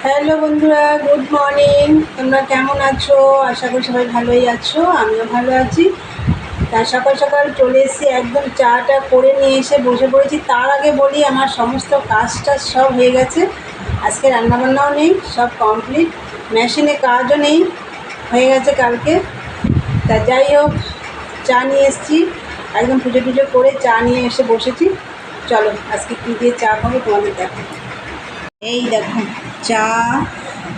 Hello বন্ধুরা, good morning. তোমরা কেমন আছো? আশা করি সবাই ভালোই আছো, আমিও ভালো আছি। তার সকাল সকাল চলে এসেছি, একদম চাটা করে নিয়ে এসে বসে পড়েছি। তার আগে বলি, আমার সমস্ত কাজটা সব হয়ে গেছে। আজকে রান্নাবান্নাও নেই, সব কমপ্লিট। মেশিনে কাজও নেই, হয়ে গেছে কালকে। তা যাই হোক, চা নিয়ে এসেছি, একদম পুজো টুজো করে চা নিয়ে এসে বসেছি। চলো আজকে কী দিয়ে চা খাবো তোমাদের দেখো। এই দেখো চা,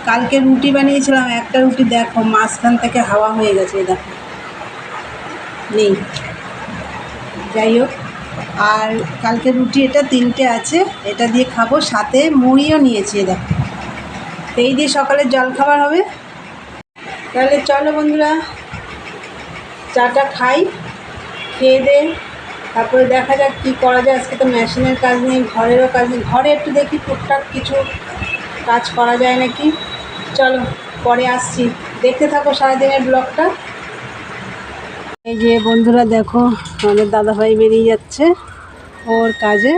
কালকে রুটি বানিয়েছিলাম, একটা রুটি দেখো মাঝখান থেকে হাওয়া হয়ে গেছে, দেখো নেই। যাই হোক, আর কালকে রুটি এটা 3টে আছে, এটা দিয়ে খাবো, সাথে মুড়িও নিয়েছি দেখো। এই দিয়ে সকালের জলখাবার হবে। তাহলে চলো বন্ধুরা, চাটা খাই, খেয়ে দে, তারপরে দেখা যাক কী করা যায়। আজকে তো মেশিনের কাজ নেই, ঘরেরও কাজ নেই। ঘরে একটু দেখি টুকটাক কিছু কাজ করা যায় নাকি। চলো পরে আসছি, দেখতে থাকো সারাদিনের ব্লগটা। এই যে বন্ধুরা দেখো, আমাদের দাদাভাই বেরিয়ে যাচ্ছে ওর কাজে।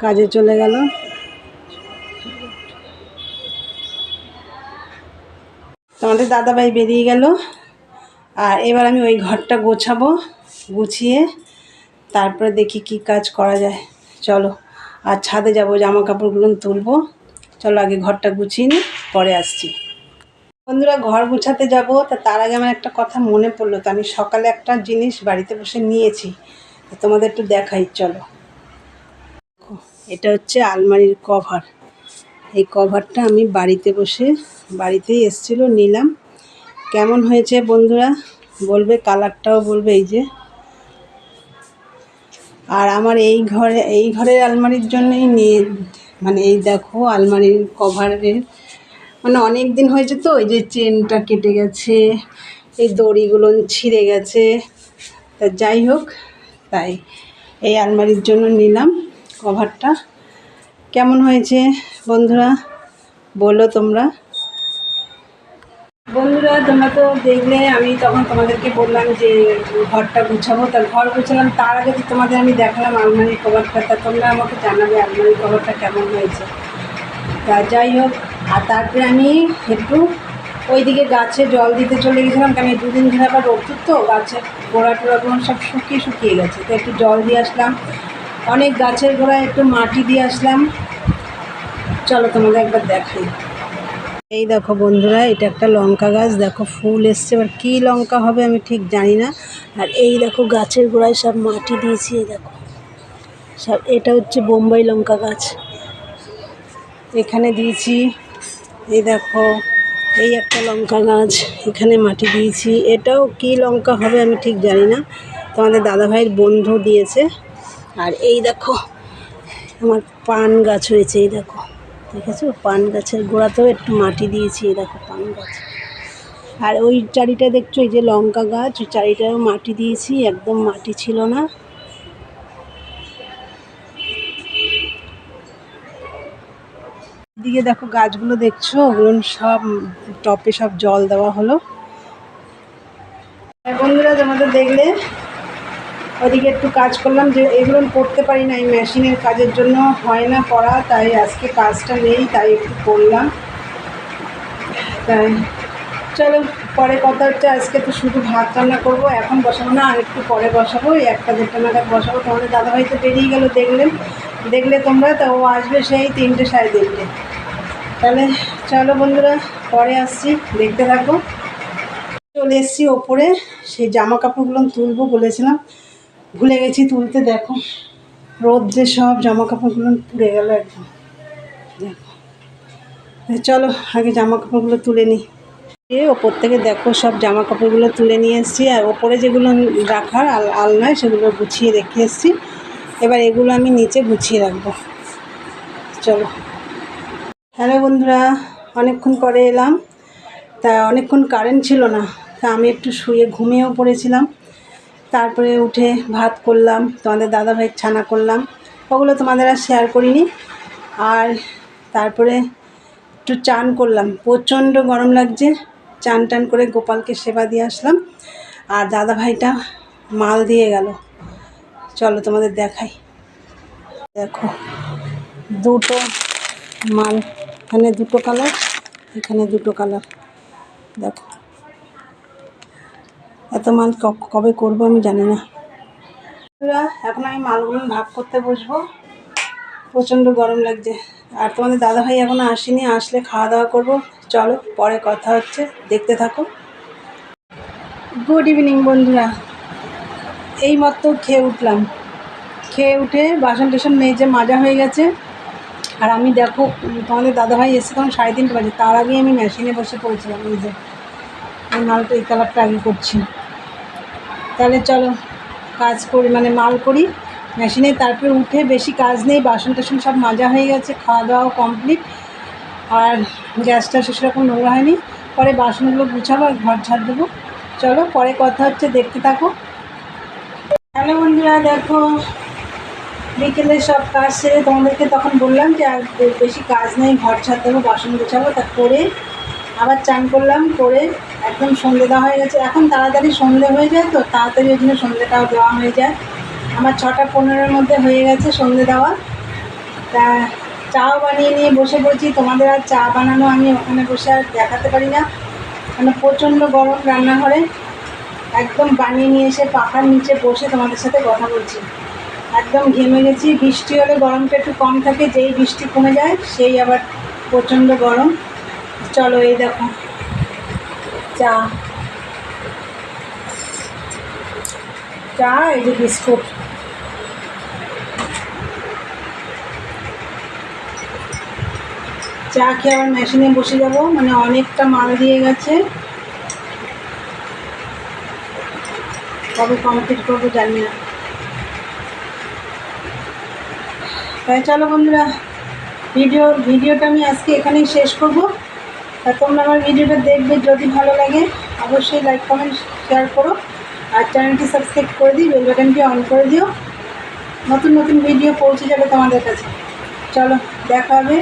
কাজে চলে গেল। তোমাদের দাদাভাই বেরিয়ে গেল, আর এবার আমি ওই ঘরটা গোছাবো, গুছিয়ে তারপরে দেখি কি কাজ করা যায়। চলো, আর ছাদে যাব, জামা কাপড়গুলো তুলবো। চলো আগে ঘরটা গুছিয়ে নিই, পরে আসছি। বন্ধুরা, ঘর গুছাতে যাব, তার আগে আমার একটা কথা মনে পড়লো। তো আমি সকালে একটা জিনিস বাড়িতে বসে নিয়েছি, তোমাদের একটু দেখাই। চলো, এটা হচ্ছে আলমারির কভার। এই কভারটা আমি বাড়িতেই এসেছিলো, নিলাম। কেমন হয়েছে বন্ধুরা বলবে, কালারটাও বলবে। এই যে, আর আমার এই ঘরের আলমারির জন্যই নিয়ে, মানে এই দেখো আলমারির কভারের, মানে অনেক দিন হয়েছে তো, এই যে চেনটা কেটে গেছে, এই দড়িগুলো ছিঁড়ে গেছে। তা যাই হোক, তাই এই আলমারির জন্য নিলাম কভারটা। কেমন হয়েছে বন্ধুরা বলো তোমরা। বন্ধুরা, তোমরা তো দেখলে, আমি তখন তোমাদেরকে বললাম যে ঘরটা গুছাবো। তা ঘর গুছালাম, তার আগে তো তোমাদের আমি দেখালাম আলমারির কভারটা। তা তোমরা আমাকে জানাবে আলমারির কভারটা কেমন হয়েছে। তা যাই হোক, আর তারপরে আমি একটু ওইদিকে গাছে জল দিতে চলে গেছিলাম, কারণ এই 2 দিন ধরে আবার রোদ্দুর তো, গাছের গোড়া টোড়াগুলো সব শুকিয়ে গেছে। তো একটু জল দিয়ে আসলাম, অনেক গাছের গোড়ায় একটু মাটি দিয়ে আসলাম। চলো তোমাদের একবার দেখাই। এই দেখো বন্ধুরা, এটা একটা লঙ্কা গাছ, দেখো ফুল এসছে। এবার কী লঙ্কা হবে আমি ঠিক জানি না। আর এই দেখো গাছের গোড়ায় সব মাটি দিয়েছি, এই দেখো সব। এটা হচ্ছে বোম্বাই লঙ্কা গাছ, এখানে দিয়েছি। এই দেখো, এই একটা লঙ্কা গাছ, এখানে মাটি দিয়েছি। এটাও কী লঙ্কা হবে আমি ঠিক জানি না, তোমাদের দাদাভাইয়ের বন্ধু দিয়েছে। আর এই দেখো আমার পান গাছ হয়েছে, এই দেখো, দেখেছো পান গাছের গোড়াতেও একটু মাটি দিয়েছি। এই দেখো পান গাছ। আর ওই চারিটা দেখছো, এই যে লঙ্কা গাছ, ওই চারিটাও মাটি দিয়েছি, একদম মাটি ছিল না। এদিকে দেখো গাছগুলো দেখছো, ওগুলো সব টপে সব জল দেওয়া হলো। বন্ধুরা, তোমাদের দেখলে ওদিকে একটু কাজ করলাম, যে এগুলো করতে পারি না, এই মেশিনের কাজের জন্য হয় না করা, তাই আজকে কাজটা নেই, তাই একটু করলাম। তাই চলো, পরে কথা হচ্ছে। আজকে তো শুধু ভাত রান্না করবো, এখন বসাবো না, আর একটু পরে বসাবো, এই 1-1:30 নাগাদ বসাবো। তোমাদের দাদাভাই তো বেরিয়ে গেল, দেখলে তোমরা। তা ও আসবে সেই 3টে 3:30। তাহলে চলো বন্ধুরা, পরে আসছি, দেখতে থাকো। চলে এসেছি ওপরে, সেই জামা কাপড়গুলো তুলবো বলেছিলাম, ভুলে গেছি তুলতে। দেখো রোদ্রে সব জামা কাপড়গুলো পুড়ে গেল একদম, দেখো। চলো আগে জামা কাপড়গুলো তুলে নিই। ওপর থেকে দেখো সব জামা কাপড়গুলো তুলে নিয়ে এসেছি, আর ওপরে যেগুলো রাখার আলনায় সেগুলো গুছিয়ে রেখে এসেছি। এবার এগুলো আমি নিচে গুছিয়ে রাখবো। চলো। হ্যালো বন্ধুরা, অনেকক্ষণ পরে এলাম। তা অনেকক্ষণ কারেন্ট ছিল না, তা আমি একটু শুয়ে ঘুমিয়েও পড়েছিলাম। তারপরে উঠে ভাত করলাম, তোমাদের দাদাভাইয়ের ছানা করলাম, ওগুলো তোমাদের আর শেয়ার করিনি। আর তারপরে একটু চান করলাম, প্রচণ্ড গরম লাগছে। চান টান করে গোপালকে সেবা দিয়ে আসলাম, আর দাদাভাইটা মাল দিয়ে গেল। চলো তোমাদের দেখাই। দেখো দুটো মাল, এখানে দুটো কালার, এখানে দুটো কালার। দেখো এত মাল কবে করবো আমি জানি না। এখন আমি মালগুলো ভাগ করতে বসবো, প্রচণ্ড গরম লাগছে। আর তোমাদের দাদাভাই এখনও আসেনি, আসলে খাওয়া দাওয়া করবো। চলো পরে কথা হচ্ছে, দেখতে থাকো। গুড ইভিনিং বন্ধুরা, এই মাত্র খেয়ে উঠলাম। খেয়ে উঠে বাসন টাসন মেজে মাজা হয়ে গেছে। আর আমি দেখো তোমাদের দাদাভাই এসে তখন 3:30 বাজে, তার আগে আমি মেশিনে বসে পড়েছিলাম। এই যে এই মালটা, এই কালারটা আগে করছি। তাহলে চলো কাজ করি, মানে মাল করি মেশিনে। তারপরে উঠে বেশি কাজ নেই, বাসন টাসন সব মাজা হয়ে গেছে, খাওয়া দাওয়াও কমপ্লিট। আর গ্যাসটা সেরকম নোংরা হয়নি। পরে বাসনগুলো গুছাবো আর ঘর ঝাড় দেবো। চলো পরে কথা হচ্ছে, দেখতে থাকো। হ্যালো বন্ধুরা, দেখো বিকেলে সব কাজ সেরে তোমাদেরকে তখন বললাম যে আর বেশি কাজ নেই, ঘর ঝাড় দেবো, বাসন গুছাবো। তা করে আবার চান করলাম, করে একদম সন্ধে দেওয়া হয়ে গেছে। এখন তাড়াতাড়ি সন্ধে হয়ে যায়, তো তাড়াতাড়ি ওই জন্য সন্ধেটাও দেওয়া হয়ে যায়। আমার 6:15-এর মধ্যে হয়ে গেছে সন্ধে দেওয়া। তা চাও বানিয়ে নিয়ে বসে পড়েছি। তোমাদের আর চা বানানো আমি ওখানে বসে আর দেখাতে পারি না, মানে প্রচণ্ড গরম রান্নাঘরে। একদম বানিয়ে নিয়ে এসে পাখার নিচে বসে তোমাদের সাথে কথা বলছি। একদম ঘেমে গেছি। বৃষ্টি হলে গরমটা একটু কম থাকে, যেই বৃষ্টি কমে যায় সেই আবার প্রচণ্ড গরম। চলো এই দেখো চা, চা এই যে বিস্কুট। চা খেয়ে আবার মেশিনে বসে যাব, মানে অনেকটা মাল দিয়ে গেছে, কবে কমপ্লিট করবো জানি না। তাই চলো বন্ধুরা, ভিডিওটা আমি আজকে এখানেই শেষ করব। তা তোমরা আমার ভিডিওটা দেখবে, যদি ভালো লাগে অবশ্যই লাইক কমেন্ট শেয়ার করো। আর চ্যানেলটি সাবস্ক্রাইব করে দিই, বেল বাটনটি অন করে দিও, নতুন নতুন ভিডিও পৌঁছে যাবে তোমাদের কাছে। চলো দেখা হবে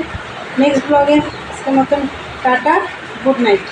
নেক্সট ব্লগে। আজকের মতন টাটা, গুড নাইট।